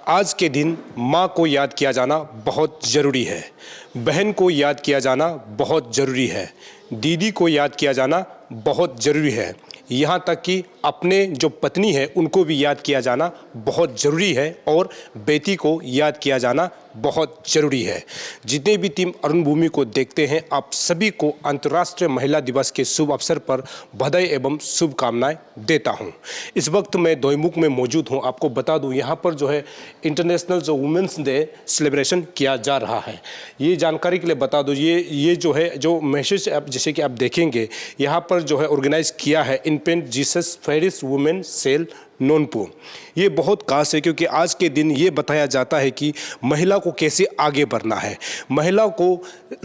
आज के दिन माँ को याद किया जाना बहुत ज़रूरी है, बहन को याद किया जाना बहुत ज़रूरी है, दीदी को याद किया जाना बहुत ज़रूरी है, यहाँ तक कि अपने जो पत्नी है उनको भी याद किया जाना बहुत ज़रूरी है और बेटी को याद किया जाना बहुत ज़रूरी है। जितने भी टीम अरुण भूमि को देखते हैं, आप सभी को अंतर्राष्ट्रीय महिला दिवस के शुभ अवसर पर बधाई एवं शुभकामनाएं देता हूं। इस वक्त मैं दोईमुख में मौजूद हूं। आपको बता दूं, यहाँ पर जो है इंटरनेशनल जो वुमेंस डे सेलिब्रेशन किया जा रहा है। ये जानकारी के लिए बता दूं, ये जो है जो मैसेज जैसे कि आप देखेंगे यहाँ पर जो है ऑर्गेनाइज किया है Infant Jesus parish women cell नोनपो। ये बहुत खास है क्योंकि आज के दिन ये बताया जाता है कि महिला को कैसे आगे बढ़ना है, महिला को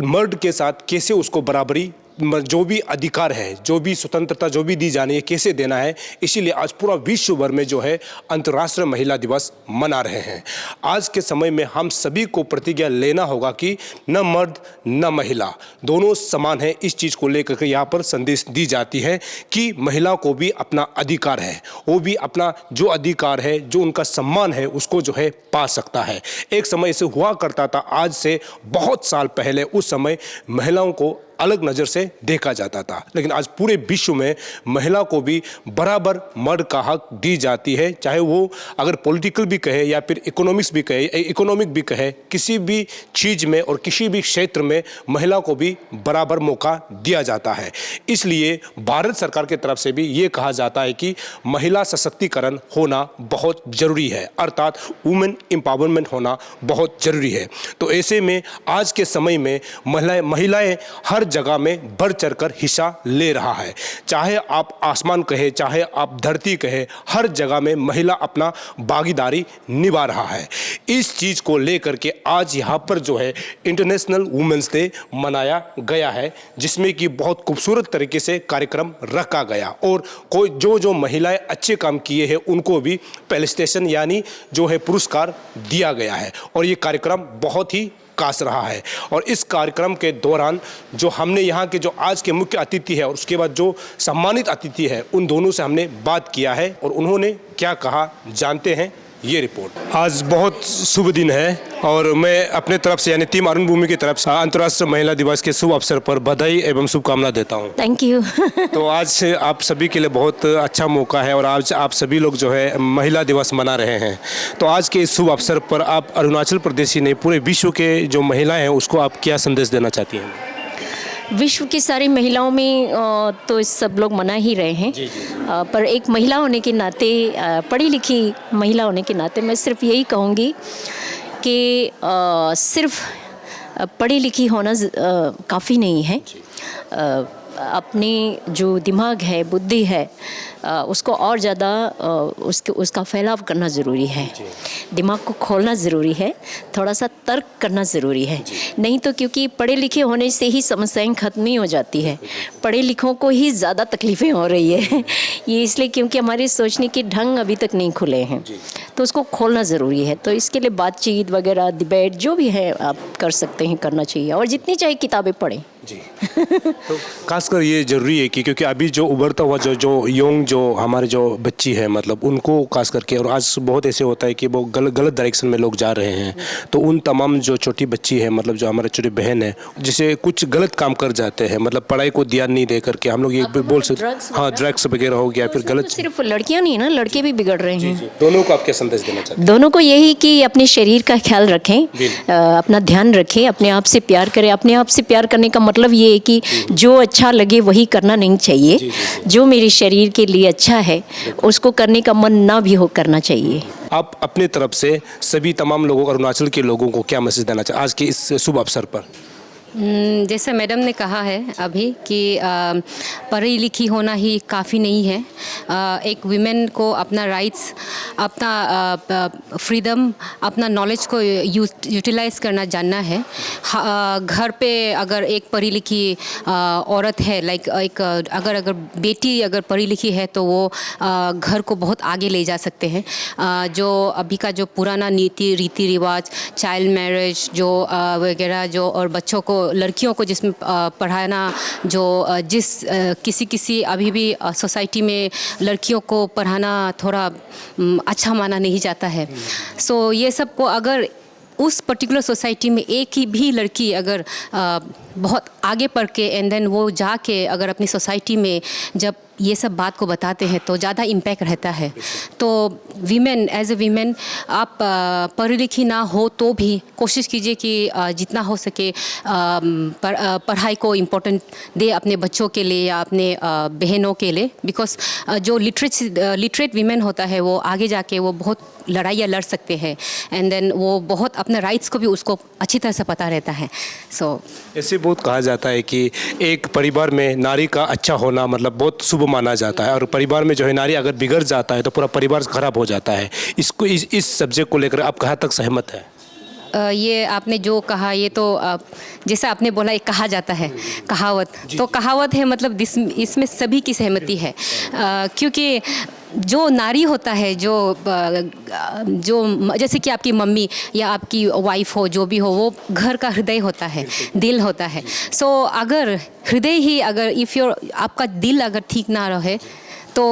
मर्द के साथ कैसे उसको बराबरी जो भी अधिकार है, जो भी स्वतंत्रता जो भी दी जानी है कैसे देना है। इसीलिए आज पूरा विश्व भर में जो है अंतर्राष्ट्रीय महिला दिवस मना रहे हैं। आज के समय में हम सभी को प्रतिज्ञा लेना होगा कि न मर्द न महिला दोनों समान है। इस चीज़ को लेकर के यहाँ पर संदेश दी जाती है कि महिला को भी अपना अधिकार है, वो भी अपना जो अधिकार है, जो उनका सम्मान है उसको जो है पा सकता है। एक समय ऐसे हुआ करता था, आज से बहुत साल पहले, उस समय महिलाओं को अलग नज़र से देखा जाता था, लेकिन आज पूरे विश्व में महिला को भी बराबर मर्द का हक दी जाती है। चाहे वो अगर पॉलिटिकल भी कहे या फिर इकोनॉमिक भी कहे, किसी भी चीज़ में और किसी भी क्षेत्र में महिला को भी बराबर मौका दिया जाता है। इसलिए भारत सरकार की तरफ से भी ये कहा जाता है कि महिला सशक्तिकरण होना बहुत ज़रूरी है, अर्थात वुमेन एम्पावरमेंट होना बहुत ज़रूरी है। तो ऐसे में आज के समय में महिलाएं हर जगह में बढ़ चढ़कर हिस्सा ले रहा है। चाहे आप आसमान कहे, चाहे आप धरती कहे, हर जगह में महिला अपना भागीदारी निभा रहा है। इस चीज़ को लेकर के आज यहाँ पर जो है इंटरनेशनल वुमेन्स डे मनाया गया है, जिसमें कि बहुत खूबसूरत तरीके से कार्यक्रम रखा गया और कोई जो महिलाएं अच्छे काम किए हैं उनको भी फेलिसिटेशन यानी जो है पुरस्कार दिया गया है। और ये कार्यक्रम बहुत ही खास रहा है। और इस कार्यक्रम के दौरान जो हमने यहाँ के जो आज के मुख्य अतिथि है और उसके बाद जो सम्मानित अतिथि है, उन दोनों से हमने बात किया है और उन्होंने क्या कहा जानते हैं ये रिपोर्ट। आज बहुत शुभ दिन है और मैं अपने तरफ से यानी टीम अरुण भूमि की तरफ से अंतर्राष्ट्रीय महिला दिवस के शुभ अवसर पर बधाई एवं शुभकामना देता हूँ। Thank you. तो आज आप सभी के लिए बहुत अच्छा मौका है और आज आप सभी लोग जो है महिला दिवस मना रहे हैं। तो आज के इस शुभ अवसर पर आप अरुणाचल प्रदेश ही नहीं पूरे विश्व के जो महिलाएं हैं उसको आप क्या संदेश देना चाहती हैं? विश्व की सारी महिलाओं में तो सब लोग मना ही रहे हैं। जी। पर एक महिला होने के नाते, पढ़ी लिखी महिला होने के नाते मैं सिर्फ यही कहूँगी कि सिर्फ पढ़ी लिखी होना काफ़ी नहीं है। अपनी जो दिमाग है, बुद्धि है, उसको और ज़्यादा उसका फैलाव करना ज़रूरी है। दिमाग को खोलना ज़रूरी है, थोड़ा सा तर्क करना ज़रूरी है। नहीं तो क्योंकि पढ़े लिखे होने से ही समस्याएं ख़त्म नहीं हो जाती है, पढ़े लिखों को ही ज़्यादा तकलीफ़ें हो रही है। ये इसलिए क्योंकि हमारे सोचने के ढंग अभी तक नहीं खुले हैं, तो उसको खोलना ज़रूरी है। तो इसके लिए बातचीत वगैरह, डिबेट जो भी है आप कर सकते हैं, करना चाहिए और जितनी चाहिए किताबें पढ़ें। जी। तो खासकर ये ज़रूरी है कि क्योंकि अभी जो उभरता हुआ जो यंग जो हमारे जो बच्ची है, मतलब उनको खास करके, और आज बहुत ऐसे होता है कि वो गलत डायरेक्शन में लोग जा रहे हैं, तो उन तमाम जो छोटी बच्ची है, मतलब जो हमारे छोटी बहन है, जिसे कुछ गलत काम कर जाते हैं, मतलब पढ़ाई को ध्यान नहीं दे करके हम लोग ये बोल सकते, हाँ ड्रग्स वगैरह हो गया, फिर गलत। सिर्फ लड़कियाँ नहीं ना, लड़के भी बिगड़ रहे हैं। दोनों को आप क्या संदेश देना चाहते हैं? दोनों को यही कि अपने शरीर का ख्याल रखें, अपना ध्यान रखें, अपने आप से प्यार करें। अपने आप से प्यार करने का मतलब ये है कि जो अच्छा लगे वही करना नहीं चाहिए। जो मेरे शरीर के लिए अच्छा है उसको करने का मन ना भी हो करना चाहिए। आप अपने तरफ से सभी तमाम लोगों, अरुणाचल के लोगों को क्या मैसेज देना चाहिए आज के इस शुभ अवसर पर? जैसे मैडम ने कहा है अभी कि पढ़ी लिखी होना ही काफ़ी नहीं है। एक वीमेन को अपना राइट्स, अपना फ्रीडम, अपना नॉलेज को यूटिलाइज करना जानना है। घर पे अगर एक पढ़ी लिखी औरत है, लाइक एक अगर बेटी अगर पढ़ी लिखी है तो वो घर को बहुत आगे ले जा सकते हैं। जो अभी का जो पुराना रीति रिवाज, चाइल्ड मैरिज जो वगैरह जो, और बच्चों को लड़कियों को जिसमें पढ़ाना जो किसी अभी भी सोसाइटी में लड़कियों को पढ़ाना थोड़ा अच्छा माना नहीं जाता है। सो ये सब को अगर उस पर्टिकुलर सोसाइटी में एक ही भी लड़की अगर बहुत आगे पढ़ के एंड देन वो जाके अगर अपनी सोसाइटी में जब ये सब बात को बताते हैं तो ज़्यादा इम्पैक्ट रहता है। तो वीमेन एज ए वीमेन आप पढ़ी लिखी ना हो तो भी कोशिश कीजिए कि जितना हो सके पढ़ाई को इम्पोर्टेंट दे अपने बच्चों के लिए या अपने बहनों के लिए, बिकॉज जो लिटरेट वीमेन होता है वो आगे जाके वो बहुत लड़ाइयाँ लड़ सकते हैं एंड देन वो बहुत अपने राइट्स को भी उसको अच्छी तरह से पता रहता है। सो ऐसे बहुत कहा जाता है कि एक परिवार में नारी का अच्छा होना मतलब बहुत शुभ माना जाता है, और परिवार में जो है नारी अगर बिगड़ जाता है तो पूरा परिवार खराब हो जाता है। इसको इस सब्जेक्ट को लेकर आप कहाँ तक सहमत हैं? ये आपने जो कहा ये तो जैसा आपने बोला एक कहा जाता है कहावत, तो कहावत है मतलब इसमें सभी की सहमति है, क्योंकि जो नारी होता है जो जैसे कि आपकी मम्मी या आपकी वाइफ हो जो भी हो वो घर का हृदय होता है, दिल होता है। सो अगर हृदय ही अगर आपका दिल अगर ठीक ना रहे तो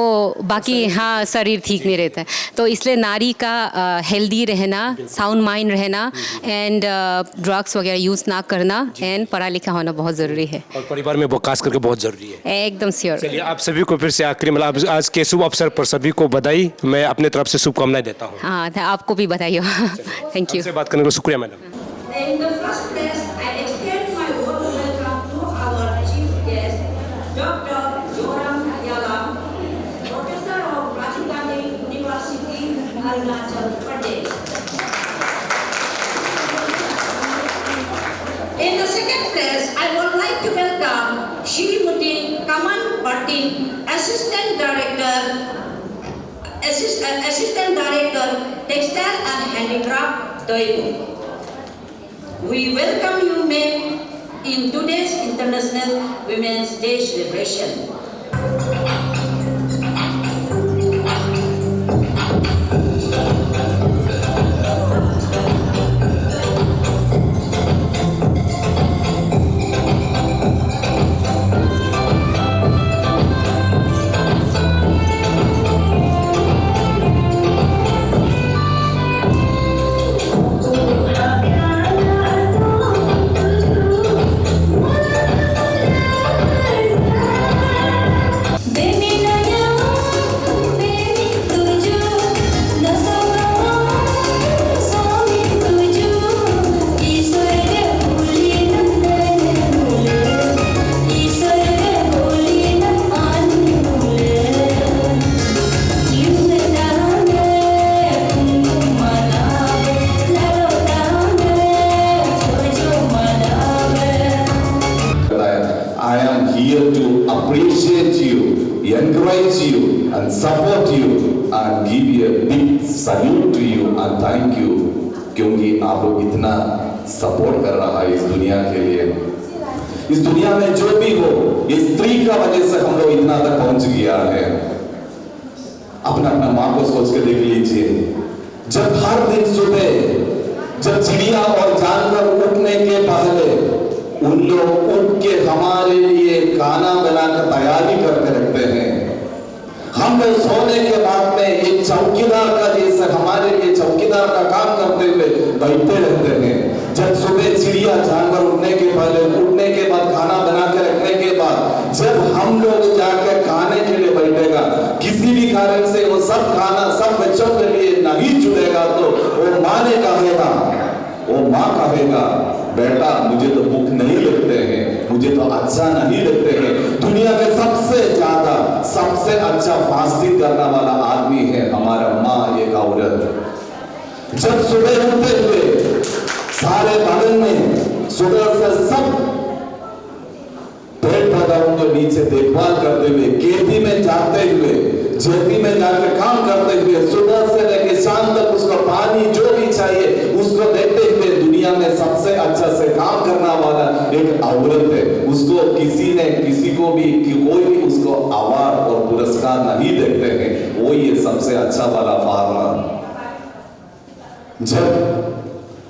बाकी हाँ शरीर ठीक नहीं रहता है। तो इसलिए नारी का हेल्दी रहना, साउंड माइंड रहना एंड ड्रग्स वगैरह यूज़ ना करना एंड पढ़ा लिखा होना बहुत ज़रूरी है, और परिवार में वो खास करके बहुत ज़रूरी है। एकदम श्योर। चलिए आप सभी को फिर से आखिरी मतलब आज के शुभ अवसर पर सभी को बधाई, मैं अपने तरफ से शुभकामनाएं देता हूँ। हाँ आपको भी बधाई हो। Thank you. आपसे बात करने के लिए शुक्रिया madam. In the first place, I extend my warm welcome to our chief guest, Dr. Joram Yalam, Professor of Rajiv Gandhi University, Arunachal Pradesh. In the second place, I would like to welcome Shrimati Kaman Patil, Assistant Director, Textile and Handicraft, Daegu. We welcome you, ma'am, in today's International Women's Day celebration. I am here to appreciate you, encourage you, and support you, and give you a big salute to you and thank you, क्योंकि आप लोग इतना support कर रहा है इस दुनिया के लिए। इस दुनिया में जो भी हो, इस स्त्री का वजह से हम लोग इतना तक पहुंच गया है। अपना अपना माँ को सोच के देख लीजिए, जब हर दिन सुबह जब चिड़िया और जानवर उठने के पहले उन लोग उठ के हमारे लिए खाना बनाकर तैयारी करके रखते हैं। हम लोग सोने के बाद में एक चौकीदार का जैसे हमारे लिए चौकीदार का काम करते हुए बैठे रहते हैं। जब सुबह चिड़िया जानवर उठने के पहले उठने के बाद खाना बना के रखने के बाद जब हम लोग जाकर खाने के लिए बैठेगा, किसी भी कारण से वो सब खाना सब बच्चों के लिए नहीं चुनेगा तो वो माँ ने कहेगा, वो माँ कहेगा बेटा मुझे तो भूख नहीं लगते हैं, मुझे तो अच्छा नहीं लगते हैं। दुनिया में सबसे ज्यादा सबसे अच्छा फास्टिंग करने वाला आदमी है हमारा माँ, एक औरत। जब सुबह उठते हुए सारे बदन में सुबह से सब पेड़ पौधों के नीचे देखभाल करते हुए, खेती में जाते हुए, खेती में जाकर काम करते हुए, सुबह से लेकर शाम तक उसको पानी जो भी चाहिए उसको देते हुए दुनिया में सबसे अच्छा से काम करने वाला एक औरत है। उसको किसी ने किसी को भी कोई भी उसको अवार्ड और पुरस्कार नहीं देते हैं, वो ये सबसे अच्छा वाला फार्मर। जब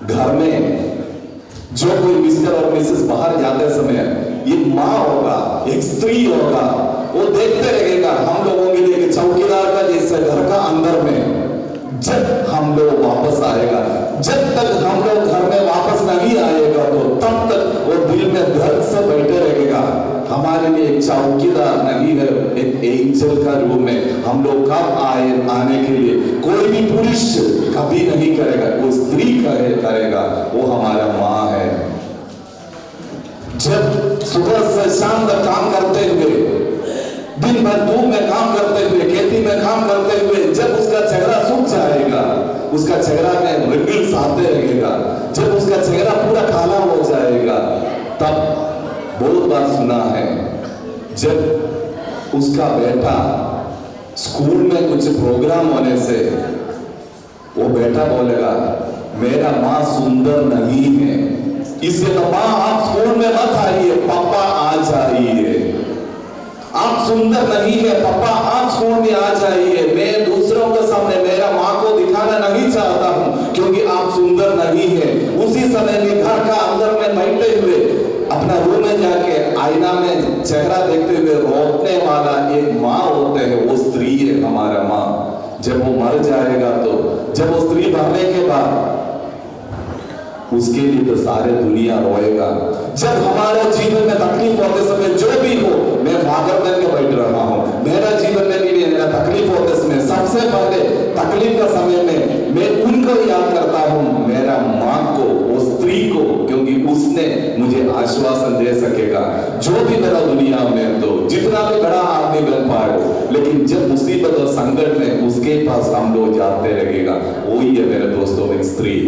घर में जो कोई मिस्टर और मिसेस बाहर जाते समय एक माँ होगा, एक स्त्री होगा, वो देखते रहेगा हम लोगों के लिए चौकीदार का जैसे घर का अंदर में जब हम लोग वापस आएगा, जब तक हम लोग घर में वापस नहीं आएगा तो तब तक वो दिल में दर्द से बैठे रहेगा। हमारे लिए एक चौकीदार नहीं है, एक एंजल का रूप में हम लोग कब आने के लिए कोई भी पुरुष कभी नहीं करेगा, वो स्त्री करेगा, वो हमारा माँ है। जब सुबह से शाम तक काम करते हुए, दिन भर धूप में काम करते हुए, खेती में काम करते हुए, जब उसका चेहरा सूख जाएगा, उसका चेहरा में रिंकल्स आते रहेगा, जब उसका चेहरा पूरा काला हो जाएगा, तब बहुत बार सुना है जब उसका बेटा स्कूल में कुछ प्रोग्राम होने से वो बेटा बोलेगा मेरा माँ सुंदर नहीं है, इससे तो माँ आप स्कूल में मत आइए, पापा आ जाइए। आप सुंदर नहीं है पापा, आप स्कूल में आ जाइए। मैं दूसरों के सामने मेरा माँ को दिखाना नहीं चाहता हूँ क्योंकि आप सुंदर नहीं है। उसी समय में घर का अंदर में बैठे हुए अपना रूम में जाके आईना में चेहरा देखते हुए रोने वाला एक माँ होते हैं, वो स्त्री है हमारा माँ। जब वो मर जाएगा तो जब वो स्त्री मरने के बाद उसके लिए तो सारे दुनिया रोएगा। जब हमारे जीवन में तकलीफ होते समय जो भी हो, मैं फादर बन के बैठ रहा हूँ, मेरा जीवन में भी मेरा तकलीफ होते समय सबसे पहले तकलीफ का समय में मैं उनको याद करता हूँ, मेरा माँ को, वो स्त्री को, क्योंकि उसने मुझे आश्वासन दे सकेगा। जो भी मेरा दुनिया में तो जितना भी बड़ा आदमी बन पाए, लेकिन जब मुसीबत और संकट में उसके पास हम लोग जाते रहेगा, वही है मेरे दोस्तों एक स्त्री।